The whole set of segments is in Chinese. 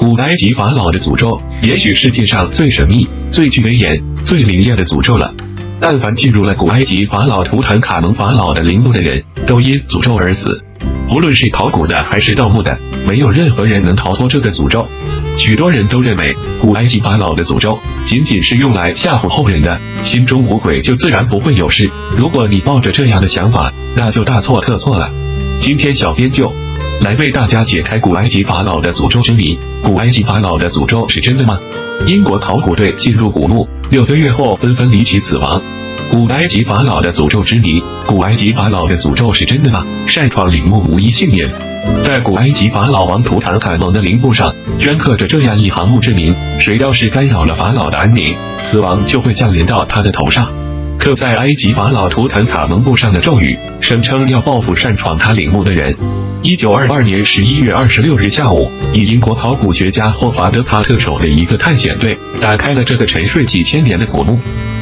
古埃及法老的诅咒，也许世界上最神秘、最具威严、最灵验的诅咒了。但凡进入了古埃及法老图坦卡蒙法老的陵墓的人，都因诅咒而死。无论是考古的还是盗墓的，没有任何人能逃脱这个诅咒。许多人都认为，古埃及法老的诅咒仅仅是用来吓唬后人的，心中无鬼就自然不会有事。如果你抱着这样的想法，那就大错特错了。今天小编就来为大家解开古埃及法老的诅咒之谜。古埃及法老的诅咒是真的吗？英国考古队进入古墓6个月后纷纷离奇死亡。古埃及法老的诅咒之谜，古埃及法老的诅咒是真的吗？擅闯陵墓无一幸免。在古埃及法老王图坦卡蒙的陵墓上镌刻着这样一行墓志铭：谁要是干扰了法老的安宁，死亡就会降临到他的头上。刻在埃及法老图坦卡蒙墓上的咒语，声称要报复擅闯他陵墓的人。1922年11月26日下午，以英国考古学家霍华德·卡特手的一个探险队打开了这个沉睡几千年的古墓。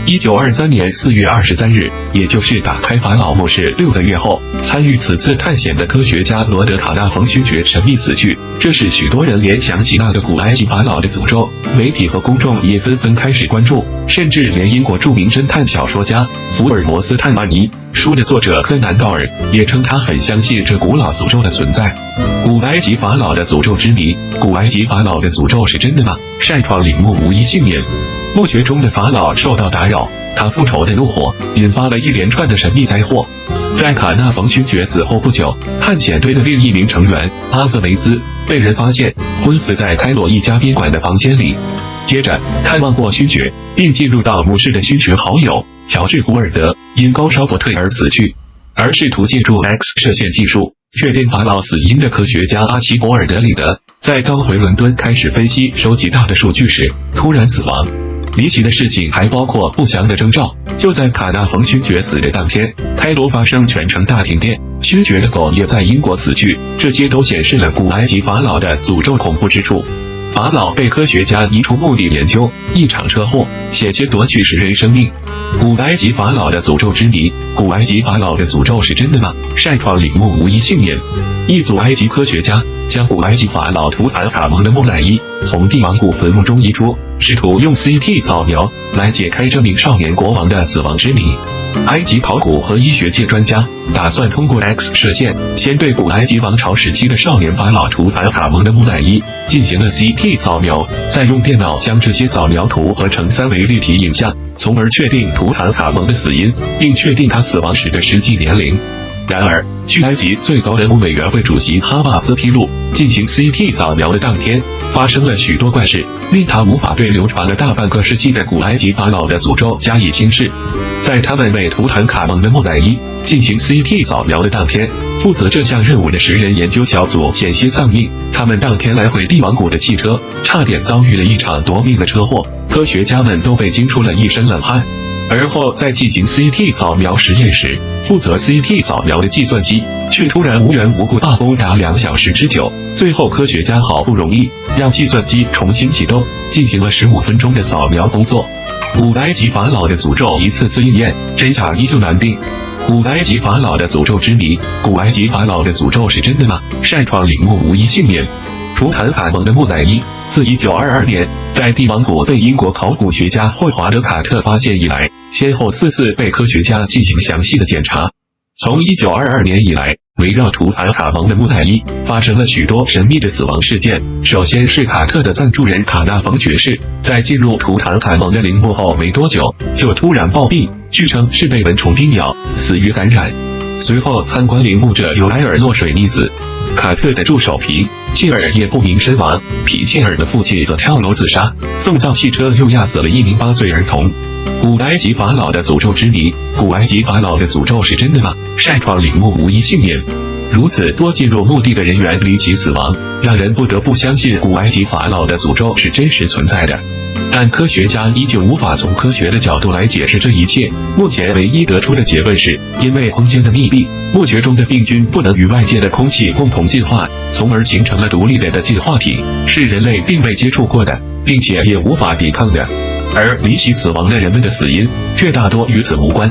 1923年4月23日，也就是打开法老墓室6个月后，参与此次探险的科学家罗德卡纳冯勋爵神秘死去，这使许多人联想起那个古埃及法老的诅咒。媒体和公众也纷纷开始关注，甚至连英国著名侦探小说家福尔摩斯探案迷书的作者柯南道尔也称他很相信这古老诅咒的存在。古埃及法老的诅咒之谜，古埃及法老的诅咒是真的吗？擅闯陵墓无一幸免。墓穴中的法老受到打扰，他复仇的怒火引发了一连串的神秘灾祸。在卡纳冯勋爵死后不久，探险队的另一名成员阿瑟维斯被人发现昏死在开罗一家宾馆的房间里。接着看望过勋爵并进入到墓室的勋爵好友乔治·古尔德因高烧不退而死去。而试图借助 X 射线技术确定法老死因的科学家阿奇博尔德里德，在刚回伦敦开始分析收集大的数据时突然死亡。离奇的事情还包括不祥的征兆，就在卡纳冯勋爵死的当天，开罗发生全城大停电，勋爵的狗也在英国死去，这些都显示了古埃及法老的诅咒恐怖之处。法老被科学家移出墓地研究，一场车祸险些夺取10人生命。古埃及法老的诅咒之谜，古埃及法老的诅咒是真的吗？擅闯陵墓无一幸免。一组埃及科学家将古埃及法老图坦卡蒙的木乃伊从帝王谷坟墓中移出，试图用 CT 扫描来解开这名少年国王的死亡之谜。埃及考古和医学界专家打算通过 X 射线，先对古埃及王朝时期的少年法老图坦卡蒙的木乃伊进行了 CT 扫描，再用电脑将这些扫描图合成3维立体影像，从而确定图坦卡蒙的死因，并确定他死亡时的实际年龄。然而，据埃及最高人物委员会主席哈巴斯披露，进行 CT 扫描的当天，发生了许多怪事，令他无法对流传了大半个世纪的古埃及法老的诅咒加以轻视。在他们为图坦卡蒙的木乃伊进行 CT 扫描的当天，负责这项任务的10人研究小组险些丧命，他们当天来回帝王谷的汽车差点遭遇了一场夺命的车祸，科学家们都被惊出了一身冷汗。而后在进行 CT 扫描实验时，负责 CT 扫描的计算机却突然无缘无故罢工达2小时之久，最后科学家好不容易让计算机重新启动，进行了15分钟的扫描工作。古埃及法老的诅咒一次次应验，真假依旧难定。古埃及法老的诅咒之谜，古埃及法老的诅咒是真的吗？擅闯陵墓无一幸免。图坦卡蒙的木乃伊自1922年在帝王谷被英国考古学家霍华德·卡特发现以来，先后4次被科学家进行详细的检查。从1922年以来，围绕图坦卡蒙的木乃伊发生了许多神秘的死亡事件。首先是卡特的赞助人卡纳冯爵士，在进入图坦卡蒙的陵墓后没多久，就突然暴毙，据称是被蚊虫叮咬，死于感染。随后参观陵墓者尤埃尔落水溺死，卡特的助手皮切尔也不明身亡，皮切尔的父亲则跳楼自杀，送葬汽车又压死了一名8岁儿童。古埃及法老的诅咒之谜，古埃及法老的诅咒是真的吗？擅闯陵墓无一幸免。如此多进入墓地的人员离奇死亡，让人不得不相信古埃及法老的诅咒是真实存在的。但科学家依旧无法从科学的角度来解释这一切。目前唯一得出的结论是，因为空间的密闭，墓穴中的病菌不能与外界的空气共同进化，从而形成了独立的进化体，是人类并未接触过的，并且也无法抵抗的。而离奇死亡的人们的死因，却大多与此无关。